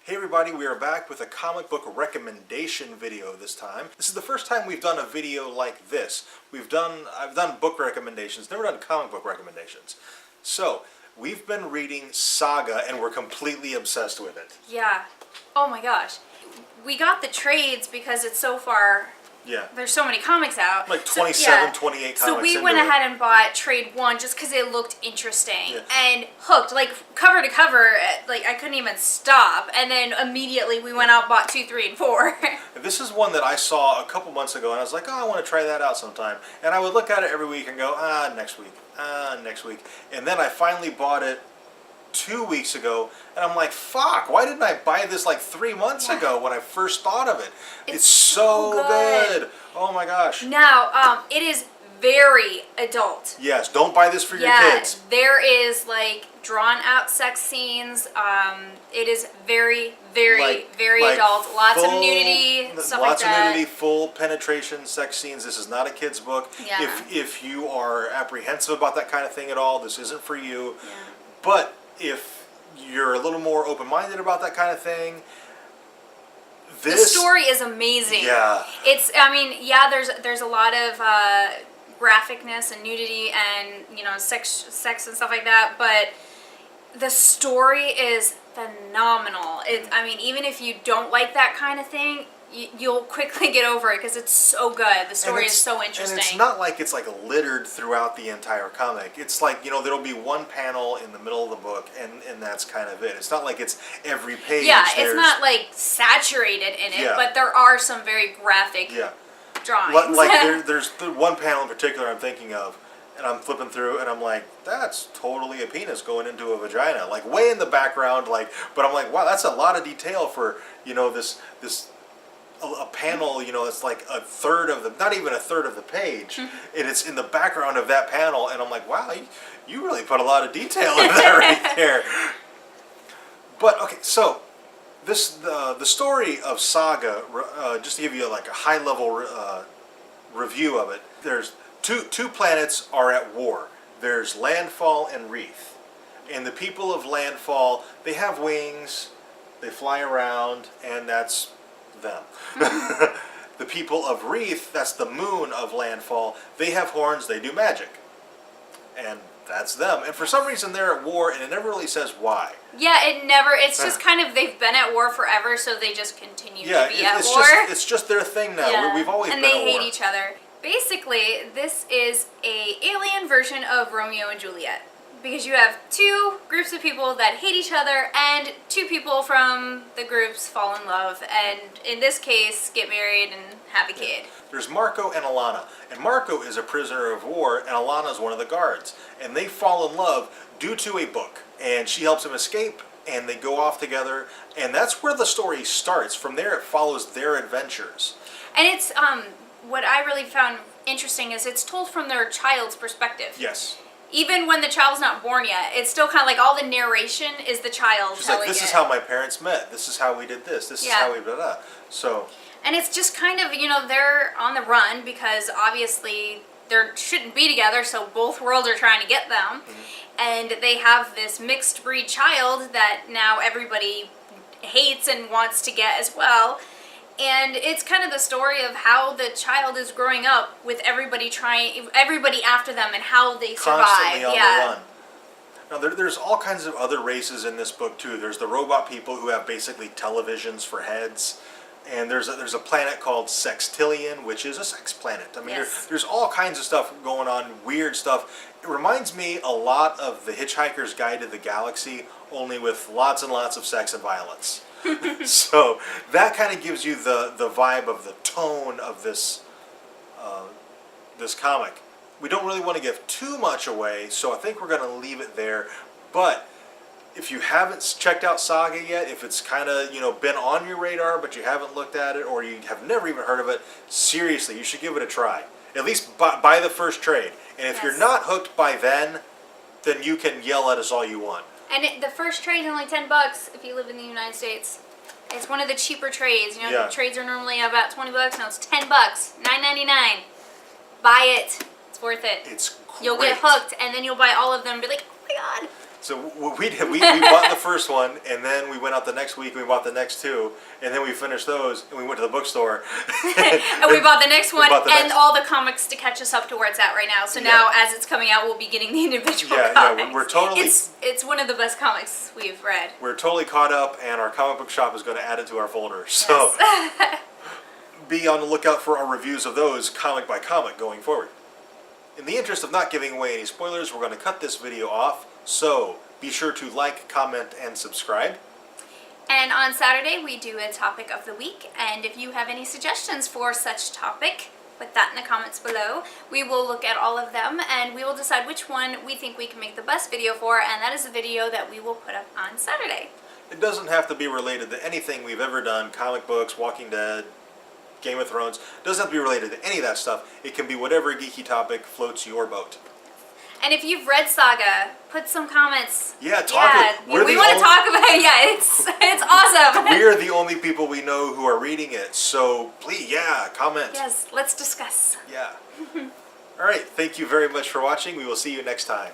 Hey everybody, we are back with a comic book recommendation video this time. This is the first time we've done a video like this. I've done book recommendations, never done comic book recommendations. So, we've been reading Saga and we're completely obsessed with it. Yeah. Oh my gosh. We got the trades because it's so far... Yeah. There's so many comics out. Like 27, 28 comics. So we went ahead and bought trade 1 just because it looked interesting. Yeah. And hooked. Like, cover to cover, like, I couldn't even stop. And then immediately we went out and bought 2, 3, and 4. This is one that I saw a couple months ago and I was like, oh, I want to try that out sometime. And I would look at it every week and go, next week, next week. And then I finally bought it 2 weeks ago, and I'm like, fuck, why didn't I buy this like 3 months ago when I first thought of it? It's so good. Oh my gosh. Now, it is very adult. Yes, don't buy this for your kids. There is like drawn out sex scenes. It is very, very, very adult. Lots of nudity, stuff like that. Lots of nudity, full penetration sex scenes. This is not a kid's book. Yeah. If you are apprehensive about that kind of thing at all, this isn't for you. Yeah. But if you're a little more open-minded about that kind of thing, the story is amazing. Yeah. It's, I mean, yeah, there's a lot of graphicness and nudity and, you know, sex and stuff like that, but the story is phenomenal. I mean, even if you don't like that kind of thing, you'll quickly get over it because it's so good. The story is so interesting. And it's not like it's like littered throughout the entire comic. It's like, you know, there'll be one panel in the middle of the book and that's kind of it. It's not like it's every page. Yeah, it's not like saturated in it, but there are some very graphic drawings. Like there's the one panel in particular I'm thinking of, and I'm flipping through and I'm like, that's totally a penis going into a vagina. Like way in the background, like, but I'm like, wow, that's a lot of detail for, you know, this a panel, you know, it's like a third of the, not even a third of the page, and it's in the background of that panel, and I'm like, wow, you really put a lot of detail in that right there. But okay, so the story of Saga, just to give you like a high level review of it, there's two planets are at war. There's Landfall and Wreath, and the people of Landfall, they have wings, they fly around, and that's them. The people of Wreath, that's the moon of Landfall, they have horns, they do magic. And that's them. And for some reason they're at war, and it never really says why. Yeah, it's just kind of, they've been at war forever, so they just continue to be at war. It's just their thing now. Yeah. We've always been at war. And they hate each other. Basically, this is a alien version of Romeo and Juliet. Because you have two groups of people that hate each other, and two people from the groups fall in love, and in this case, get married and have a kid. There's Marco and Alana, and Marco is a prisoner of war, and Alana is one of the guards, and they fall in love due to a book, and she helps him escape, and they go off together, and that's where the story starts. From there, it follows their adventures. And it's, what I really found interesting is it's told from their child's perspective. Yes. Even when the child's not born yet, it's still kind of like all the narration is the child She's telling like, this it. is how my parents met. This is how we did this. This is how we blah, blah. So. And it's just kind of, you know, they're on the run because obviously they shouldn't be together, so both worlds are trying to get them. And they have this mixed breed child that now everybody hates and wants to get as well. And it's kind of the story of how the child is growing up with everybody after them and how they survive. Constantly on the run. Now there's all kinds of other races in this book too. There's the robot people who have basically televisions for heads. And there's a planet called Sextillion, which is a sex planet. I mean, there's all kinds of stuff going on, weird stuff. It reminds me a lot of The Hitchhiker's Guide to the Galaxy, only with lots and lots of sex and violence. So that kind of gives you the vibe of the tone of this this comic. We don't really want to give too much away, so I think we're going to leave it there. But if you haven't checked out Saga yet, if it's kind of, you know, been on your radar but you haven't looked at it, or you have never even heard of it, seriously, you should give it a try. At least buy the first trade. And if you're not hooked by then you can yell at us all you want. And the first trade is only $10 if you live in the United States. It's one of the cheaper trades. You know, the trades are normally about $20. Now it's $10, $9.99. Buy it. It's worth it. It's great. You'll get hooked, and then you'll buy all of them and be like, oh my god. So we did. We bought the first one, and then we went out the next week and we bought the next two, and then we finished those, and we went to the bookstore. And we bought the next one bought the and next- all the comics to catch us up to where it's at right now. So now, as it's coming out, we'll be getting the individual comics. Yeah, we're totally. It's one of the best comics we've read. We're totally caught up, and our comic book shop is going to add it to our folder. So Yes. be on the lookout for our reviews of those comic by comic going forward. In the interest of not giving away any spoilers, we're going to cut this video off. So be sure to like, comment, and subscribe. And on Saturday, we do a topic of the week. And if you have any suggestions for such topic, put that in the comments below. We will look at all of them and we will decide which one we think we can make the best video for. And that is the video that we will put up on Saturday. It doesn't have to be related to anything we've ever done, comic books, Walking Dead, Game of Thrones. It doesn't have to be related to any of that stuff. It can be whatever geeky topic floats your boat. And if you've read Saga, put some comments. Yeah, We want to talk about it. Yeah, it's awesome. We're the only people we know who are reading it, so please, comment. Yes, let's discuss. Yeah. All right, thank you very much for watching. We will see you next time.